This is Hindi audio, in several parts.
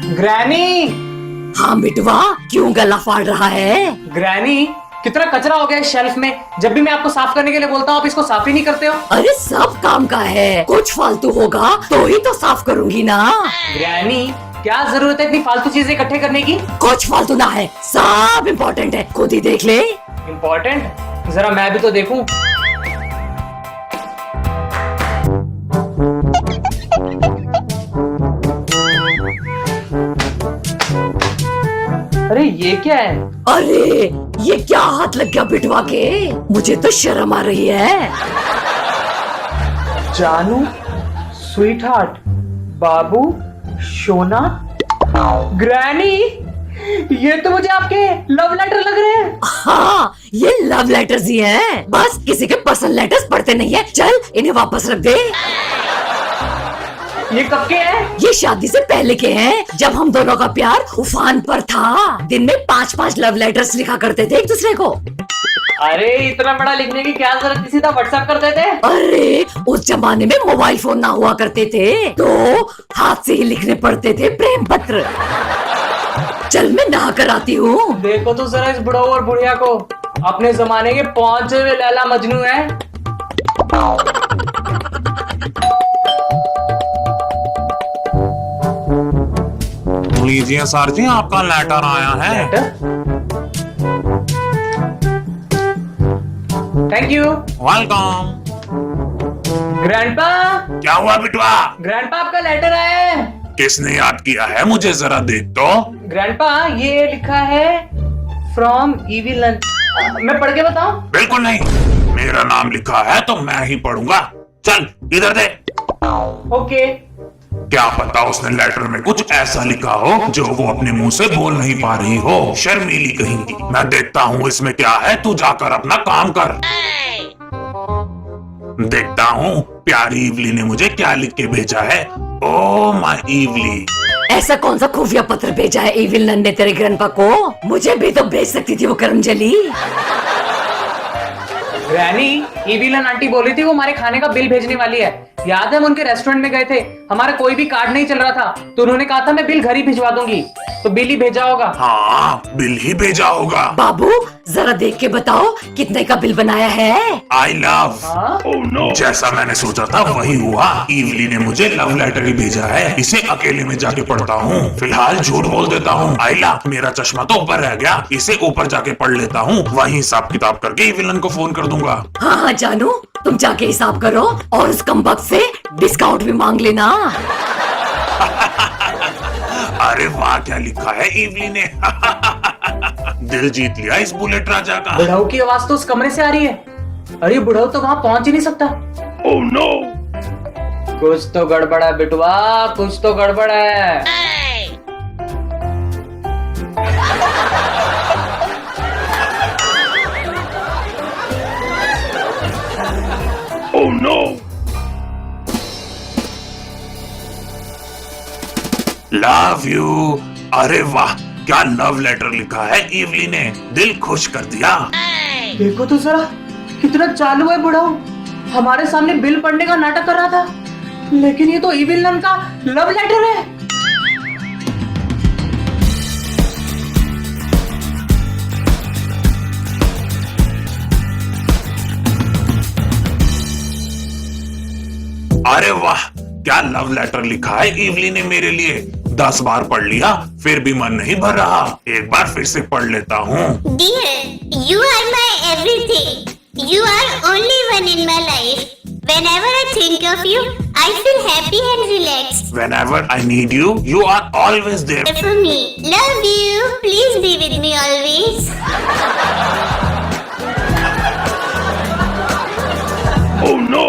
ग्रैनी। हाँ बिटवा, क्यों गला फाड़ रहा है? ग्रैनी, कितना कचरा हो गया है शेल्फ में। जब भी मैं आपको साफ करने के लिए बोलता हूँ आप इसको साफ ही नहीं करते हो। अरे सब काम का है, कुछ फालतू होगा तो ही तो साफ करूंगी ना। ग्रैनी, क्या जरूरत है इतनी फालतू चीजें इकट्ठे करने की? कुछ फालतू ना है, सब इम्पोर्टेंट है, खुद ही देख ले। इम्पोर्टेंट? जरा मैं भी तो देखूं। अरे ये क्या है? अरे ये क्या हाथ लग गया बिटवा के, मुझे तो शर्म आ रही है। जानू, स्वीट हार्ट, बाबू, सोना, ग्रैनी, ये तो मुझे आपके लव लेटर लग रहे हैं। हाँ ये लव लेटर्स ही हैं, बस किसी के पर्सनल लेटर्स पढ़ते नहीं है। चल इन्हें वापस रख दे। ये कब के हैं? ये शादी से पहले के हैं, जब हम दोनों का प्यार उफान पर था। दिन में 5-5 लव लेटर्स लिखा करते थे एक दूसरे को। अरे इतना बड़ा लिखने की क्या जरूरत थी, सीधा व्हाट्सएप कर देते। अरे उस जमाने में मोबाइल फोन ना हुआ करते थे, तो हाथ से ही लिखने पड़ते थे प्रेम पत्र। चल मैं नहा कर आती हूँ। देखो तो जरा इस बुढ़ऊ और बुढ़िया को, अपने जमाने के पहुंचे हुए लैला मजनू है। लीजिए सर जी, आपका लेटर आया है। Thank you. वेलकम। ग्रैंडपा, क्या हुआ बिटवा? ग्रैंडपा आपका लेटर आया है। किसने याद किया है मुझे, जरा देख तो। ग्रैंडपा ये लिखा है फ्रॉम इविल। मैं पढ़ के बताऊं? बिल्कुल नहीं, मेरा नाम लिखा है तो मैं ही पढ़ूंगा। चल इधर दे। ओके। क्या पता उसने लेटर में कुछ ऐसा लिखा हो जो वो अपने मुंह से बोल नहीं पा रही हो, शर्मीली कहेंगी। मैं देखता हूँ इसमें क्या है, तू जाकर अपना काम कर। देखता हूँ प्यारी इवली ने मुझे क्या लिख के भेजा है। ओ माय इवली। ऐसा कौन सा खुफिया पत्र भेजा है इविल नन ने तेरे ग्रैंडपा को? मुझे भी तो भेज सकती थी वो करमजली। ग्रैनी, इविलन आंटी बोली थी वो हमारे खाने का बिल भेजने वाली है। याद है हम उनके रेस्टोरेंट में गए थे, हमारा कोई भी कार्ड नहीं चल रहा था, तो उन्होंने कहा था मैं बिल घर ही भिजवा दूंगी, तो बिल ही भेजा होगा। हाँ बिल ही भेजा होगा। बाबू जरा देख के बताओ कितने का बिल बनाया है? I love. Oh, no. जैसा मैंने सोचा था वही हुआ। इवली ने मुझे लव लेटर ही भेजा है, इसे अकेले में जाके पढ़ता हूँ। फिलहाल झूठ बोल देता हूँ। आइला, मेरा चश्मा तो ऊपर रह गया, इसे ऊपर जाके पढ़ लेता हूँ, वहीं हिसाब किताब करके इविलन को फोन कर दूंगा। हाँ हाँ जानू, तुम जाके हिसाब करो और उस कमबख्त से डिस्काउंट भी मांग लेना। अरे वाह, क्या लिखा है इवली ने। दिल जीत लिया इस बुलेट राजा का। बुढ़ऊ की आवाज तो उस कमरे से आ रही है। अरे बुढ़ऊ तो वहां पहुंच ही नहीं सकता। Oh no. कुछ तो गड़बड़ है बिटवा, कुछ तो गड़बड़ है। Oh no. Love you. अरे वाह, क्या लव लेटर लिखा है इवली ने, दिल खुश कर दिया। देखो तो जरा कितना चालू है बुढ़ऊ, हमारे सामने बिल पढ़ने का नाटक कर रहा था, लेकिन ये तो इविल नन का लव लेटर है। अरे वाह, क्या लव लेटर लिखा है इवली ने मेरे लिए। 10 बार पढ़ लिया फिर भी मन नहीं भर रहा, एक बार फिर से पढ़ लेता हूँ। Dear, you are my everything. You are only one in my life. Whenever I think of you, I feel happy and relaxed. Whenever I need you, you are always there. For me, love you. Please be with me always. Oh no.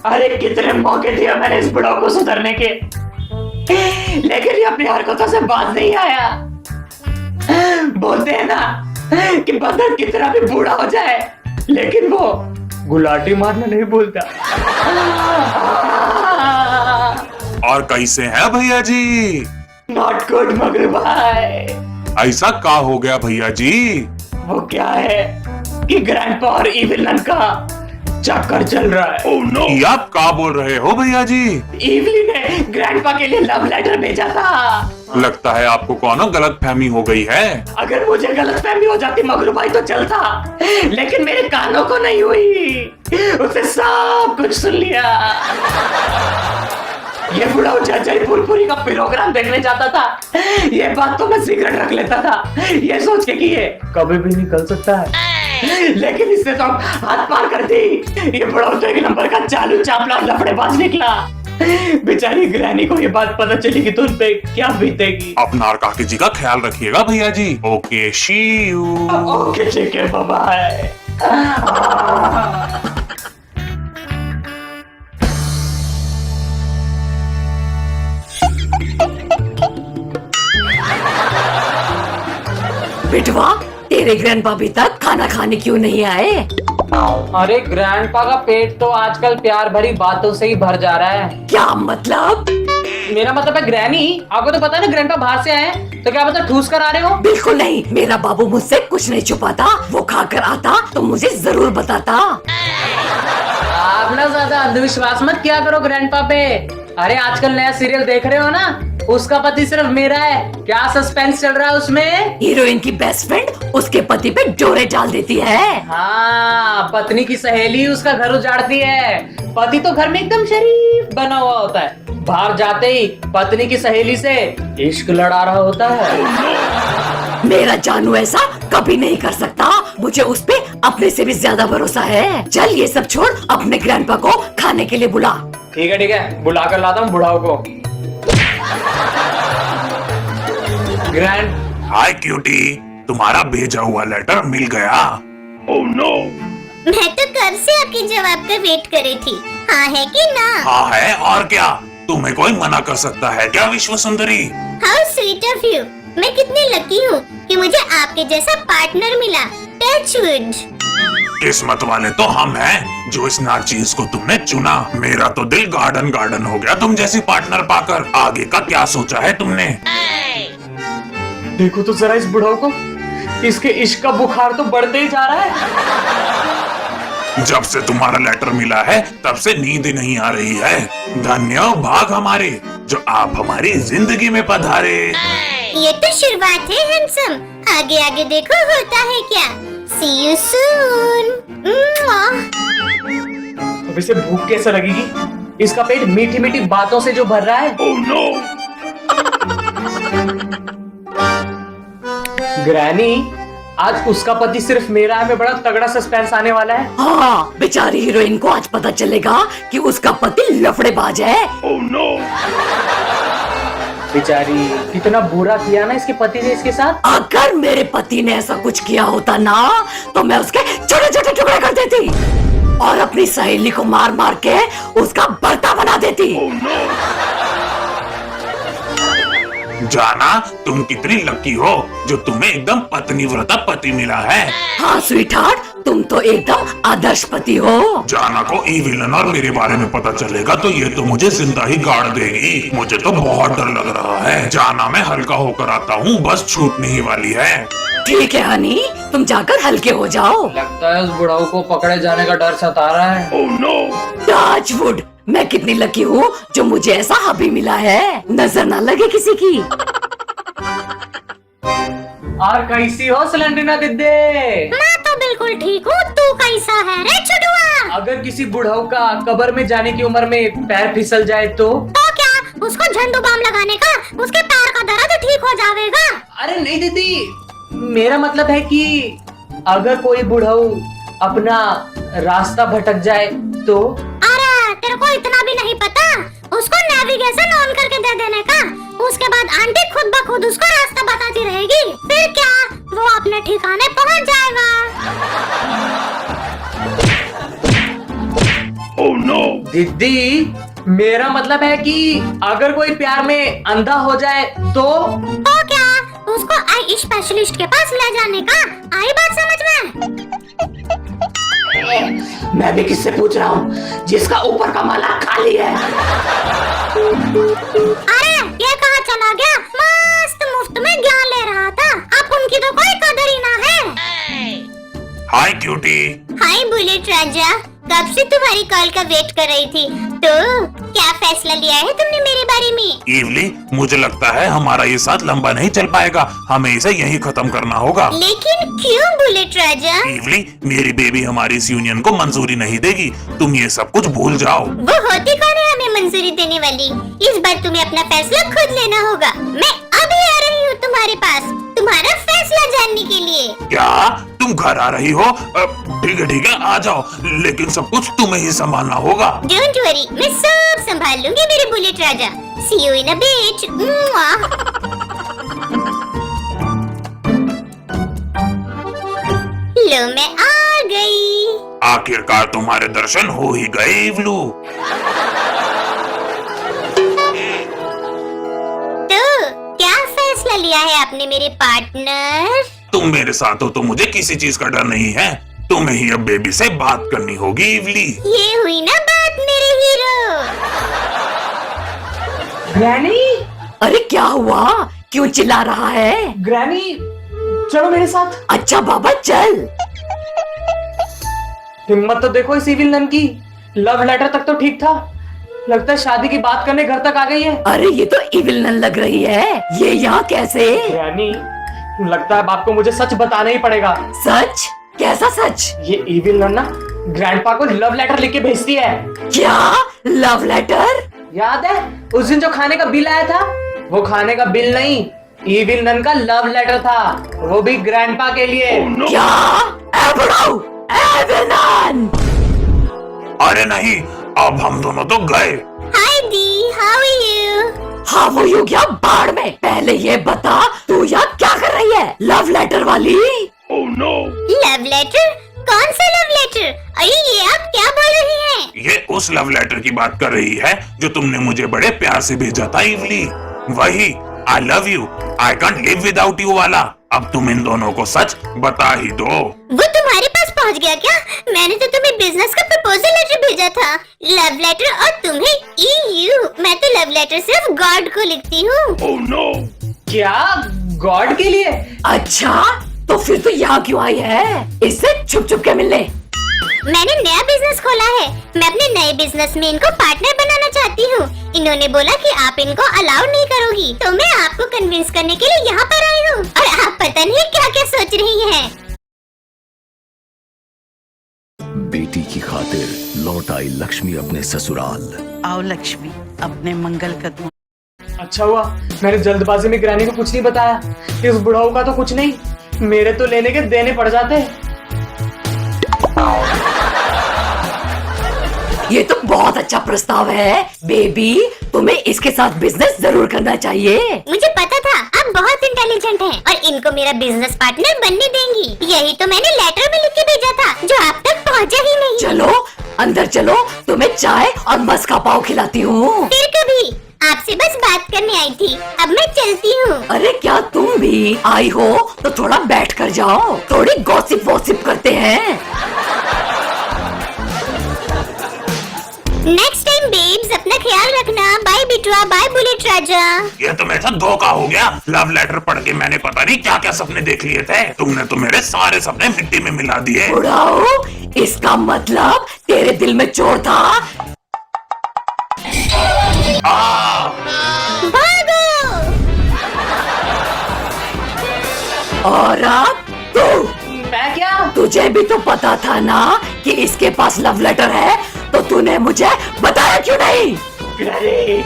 अरे कितने मौके दिए मैंने इस बुढ़ऊ को सुधरने के, लेकिन ये अपनी हरकतों से बाज नहीं आया। बोलते हैं ना कि बंदर कितना भी बूढ़ा हो जाए लेकिन वो गुलाटी मारना नहीं भूलता। और कैसे हैं भैया जी? नॉट गुड मगर भाई। ऐसा क्या हो गया भैया जी? वो क्या है कि ग्रैंडपा और इविल नन का चक्कर चल रहा है। ओह नो, ये आप क्या बोल रहे हो भैया जी? इवली ने ग्रैंडपा के लिए लव लेटर भेजा था। लगता है आपको कौन गलत फहमी हो गई है। अगर मुझे गलत फहमी हो जाती मगरू भाई तो चलता, लेकिन मेरे कानों को नहीं हुई। उसे सब कुछ सुन लिया। ये बुढ़ा जयपुरपुरी का प्रोग्राम देखने जाता था। ये बात तो मैं सिगरेट रख लेता था, ये सोच के कि ये कभी भी निकल सकता है, लेकिन इससे तो हाथ पार कर दी। ये बुढ़ा तो एक नंबर का चालू चापला लफड़ेबाज निकला। बेचारी ग्रैनी को ये बात पता चली कि तुम पे क्या बीतेगी। अपना और काकी जी का ख्याल रखिएगा भैया जी। Okay see you. ओके ठीक है, बाय। बिटवा, तेरे ग्रैंडपा अभी तक खाना खाने क्यों नहीं आए? अरे ग्रैंडपा का पेट तो आजकल प्यार भरी बातों से ही भर जा रहा है। क्या मतलब? मेरा मतलब है ग्रैनी, आपको तो पता है ना ग्रैंडपा बाहर से आए हैं, तो क्या मतलब ठूस कर आ रहे हो? बिल्कुल नहीं, मेरा बाबू मुझसे कुछ नहीं छुपाता। वो खाकर आता तो मुझे जरूर बताता। आप ना ज्यादा अंधविश्वास मत किया करो ग्रैंडपा पे। अरे आजकल नया सीरियल देख रहे हो ना, उसका पति सिर्फ मेरा है। क्या सस्पेंस चल रहा है उसमें? हीरोइन की बेस्ट फ्रेंड उसके पति पे डोरे डाल देती है। हाँ, पत्नी की सहेली उसका घर उजाड़ती है। पति तो घर में एकदम शरीफ बना हुआ होता है, बाहर जाते ही पत्नी की सहेली से इश्क लड़ा रहा होता है। मेरा जानू ऐसा कभी नहीं कर सकता। मुझे उस पे अपने से भी ज्यादा भरोसा है। चल ये सब छोड़, अपने ग्रैंडपा को खाने के लिए बुला। ठीक है, बुला कर लाता हूँ बुढ़ाओ को। ग्रैंड। हाय क्यूटी, तुम्हारा भेजा हुआ लेटर मिल गया। Oh no. मैं तो कब से आपके जवाब का वेट कर रही थी। हाँ है कि ना? हाँ है, और क्या? तुम्हें कोई मना कर सकता है क्या विश्व सुंदरी? How sweet of you. मैं कितनी लकी हूँ कि मुझे आपके जैसा पार्टनर मिला। टचवुड। किस्मत वाले तो हम हैं जो इस नाचीज को तुमने चुना। मेरा तो दिल गार्डन गार्डन हो गया तुम जैसी पार्टनर पाकर। आगे का क्या सोचा है तुमने? देखो तो जरा इस बुढ़ाओ को, इसके इश्क का बुखार तो बढ़ते ही जा रहा है। जब से तुम्हारा लेटर मिला है तब से नींद नहीं आ रही है। धन्य भाग हमारे जो आप हमारी जिंदगी में पधारे। ये तो शुरुआत है हैंडसम, आगे आगे देखो होता है क्या। See you soon. अब इसे भूख कैसे लगेगी? इसका पेट मीठी मीठी बातों से जो भर रहा है। Oh no. ग्रैनी, आज उसका पति सिर्फ मेरा है में बड़ा तगड़ा सस्पेंस आने वाला है। हाँ, बेचारी हीरोइन को आज पता चलेगा कि उसका पति लफड़ेबाज है। Oh no. बेचारी, कितना बुरा किया ना इसके पति ने इसके साथ। अगर मेरे पति ने ऐसा कुछ किया होता ना, तो मैं उसके छोटे छोटे टुकड़े कर देती और अपनी सहेली को मार मार के उसका भर्ता बना देती। जाना, तुम कितनी लकी हो जो तुम्हें एकदम पत्नीव्रता पति मिला है। हाँ स्वीटहार्ट, तुम तो एकदम आदर्श पति हो। जाना को ई-विलन और मेरे बारे में पता चलेगा तो ये तो मुझे जिंदा ही गाड़ देगी। मुझे तो बहुत डर लग रहा है। जाना, मैं हल्का होकर आता हूँ, बस छूटने ही वाली है। ठीक है हनी, तुम जाकर हल्के हो जाओ। लगता है उस बुढ़ाऊ को पकड़े जाने का डर सता रहा है। Oh no. टचवुड, मैं कितनी लकी हूँ जो मुझे ऐसा हबी मिला है। नजर ना लगे किसी की। और कैसी हो सिलेंडरिना दिद्दे? मैं तो बिल्कुल ठीक हूँ, तू कैसा है रे छुडुआ? अगर किसी बुढ़ाऊ का कब्र में जाने की उम्र में पैर फिसल जाए तो क्या उसको झंडू बाम लगाने का उसके पैर का दर्द ठीक हो जाएगा? अरे नहीं दीदी, मेरा मतलब है कि अगर कोई बुढ़ाऊ अपना रास्ता भटक जाए तो। अरे तेरे को इतना भी नहीं पता, उसको नेविगेशन ऑन करके दे देने का। उसके बाद आंटी खुद ब खुद उसको रास्ता बताती रहेगी, फिर क्या वो अपने ठिकाने पहुंच जाएगा। Oh no. दीदी, मेरा मतलब है कि अगर कोई प्यार में अंधा हो जाए तो क्या उसको आई स्पेशलिस्ट के पास ले जाने का? आई बात समझ में? मैं भी किससे पूछ रहा हूँ जिसका ऊपर का माला खाली है। अरे ये कहाँ चला गया? मस्त मुफ्त में ज्ञान ले रहा था। अब उनकी तो कोई कदर ही ना है। हाय क्यूटी। हाय बुलेट राजा, कब से तुम्हारी कॉल का वेट कर रही थी। तो क्या फैसला लिया है तुमने मेरे बारे में? इवली, मुझे लगता है हमारा ये साथ लंबा नहीं चल पाएगा, हमें इसे यहीं खत्म करना होगा। लेकिन क्यों बुलेट राजा? इवली, मेरी बेबी हमारी इस यूनियन को मंजूरी नहीं देगी, तुम ये सब कुछ भूल जाओ। वो होती कौन है हमें मंजूरी देने वाली? इस बार तुम्हें अपना फैसला खुद लेना होगा। मैं अभी आ रही हूँ तुम्हारे पास, तुम्हारा फैसला जानने के लिए। क्या तुम घर आ रही हो? ठीक है, आ जाओ, लेकिन सब कुछ तुम्हें ही संभालना होगा। डोंट वरी, मैं सब संभाल लूंगी मेरे बुलेट राजा। See you in a bit. लो मैं आ गई। आखिरकार तुम्हारे दर्शन हो ही गए इवलू। तो क्या फैसला लिया है आपने मेरे पार्टनर? तुम मेरे साथ हो तो मुझे किसी चीज का डर नहीं है। तुम्हें ही अब बेबी से बात करनी होगी इवली। ये हुई ना बात मेरे हीरो। ग्रैनी, अरे क्या हुआ? क्यों चिल्ला रहा है? ग्रैनी चलो मेरे साथ। अच्छा बाबा चल। हिम्मत तो देखो इस इविल नन की। लव लेटर तक तो ठीक था, लगता है शादी की बात करने घर तक आ गई है। अरे ये तो इविल नन लग रही है, ये यहाँ कैसे? ग्रैनी, लगता है बाप को मुझे सच बताना ही पड़ेगा। सच? कैसा सच? ये इविल नन ना ग्रैंडपा को लव लेटर लिख के भेजती है। क्या लव लेटर? याद है उस दिन जो खाने का बिल आया था? वो खाने का बिल नहीं, इविल नन का लव लेटर था, वो भी ग्रैंडपा के लिए। क्या? ए बुढ़ाऊ, ए विलन! अरे नहीं, अब हम दोनों तो गए। हाय दी, हाउ आर यू? हाँ वो यू क्या बाढ़ में। पहले ये बता तू यहाँ क्या कर रही है? लव लेटर वाली? Love letter? कौन सा लव लेटर? अरे ये आप क्या बोल रही हैं? ये उस लव लेटर की बात कर रही है जो तुमने मुझे बड़े प्यार से भेजा था इवली। वही I love you, I can't live without you वाला। अब तुम इन दोनों को सच बता ही दो। वो तुम्हारे पास पहुंच गया क्या? मैंने तो तुम्हें बिजनेस का प्रपोजल लेटर भेजा था, लव लेटर, और तुम्हें EU। मैं तो लव लेटर सिर्फ गॉड को लिखती हूँ। क्या गॉड के लिए? अच्छा तो फिर तू यहाँ क्यों आई है? इससे छुप छुप के मिलने? मैंने नया बिजनेस खोला है, मैं अपने नए बिजनेस में इनको पार्टनर बनाना चाहती हूँ। इन्होंने बोला कि आप इनको अलाउ नहीं करोगी, तो मैं आपको कन्विंस करने के लिए यहाँ पर आई हूँ। और आप पता नहीं क्या क्या सोच रही हैं। बेटी की खातिर लौट आई लक्ष्मी अपने ससुराल। आओ लक्ष्मी, अपने मंगल कदमों। अच्छा हुआ मैंने जल्दबाजी में ग्रैनी को कुछ नहीं बताया। इस बुढ़ाऊ का तो कुछ नहीं, मेरे तो लेने के देने पड़ जाते। ये तो बहुत अच्छा प्रस्ताव है बेबी, तुम्हें इसके साथ बिजनेस जरूर करना चाहिए। मुझे पता था आप बहुत इंटेलिजेंट हैं और इनको मेरा बिजनेस पार्टनर बनने देंगी। यही तो मैंने लेटर में लिख के भेजा था, जो आप तक पहुंचा ही नहीं। चलो अंदर चलो, तुम्हें चाय और मस्का पाव खिलाती हूँ। फिर कभी, आपसे बस बात करने आई थी, अब मैं चलती हूँ। अरे क्या तुम भी आई हो तो थोड़ा बैठ कर जाओ, थोड़ी गॉसिप वॉसिप करते हैं। नेक्स्ट टाइम बेब्स, अपना ख्याल रखना। बाय बिटुआ, बाय बुलेट राजा। ये तो मेरे साथ धोखा हो गया। लव लेटर पढ़ के मैंने पता नहीं क्या क्या सपने देख लिए थे। तुमने तो मेरे सारे सपने मिट्टी में मिला दिए। बुढ़ाओ, इसका मतलब तेरे दिल में चोर था। भागो! और अब तू, मैं क्या? तुझे भी तो पता था ना कि इसके पास लव लेटर है, तो तूने मुझे बताया क्यों नहीं? अरे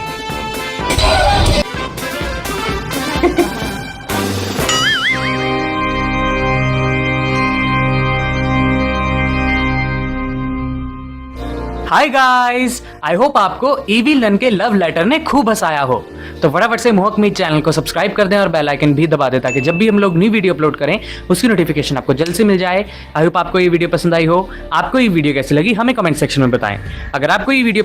हाय गाइस, आई होप आपको इविल नन के लव लेटर ने खूब हंसाया हो। तो फटाफट से मोहक मीत चैनल को सब्सक्राइब कर दें और बेल आइकन भी दबा दें ताकि जब भी हम लोग न्यू वीडियो अपलोड करें उसकी नोटिफिकेशन आपको जल्द से मिल जाए। आई होप आपको ये वीडियो पसंद आई हो। आपको ये वीडियो कैसी लगी हमें कमेंट सेक्शन में बताएं। अगर आपको ये वीडियो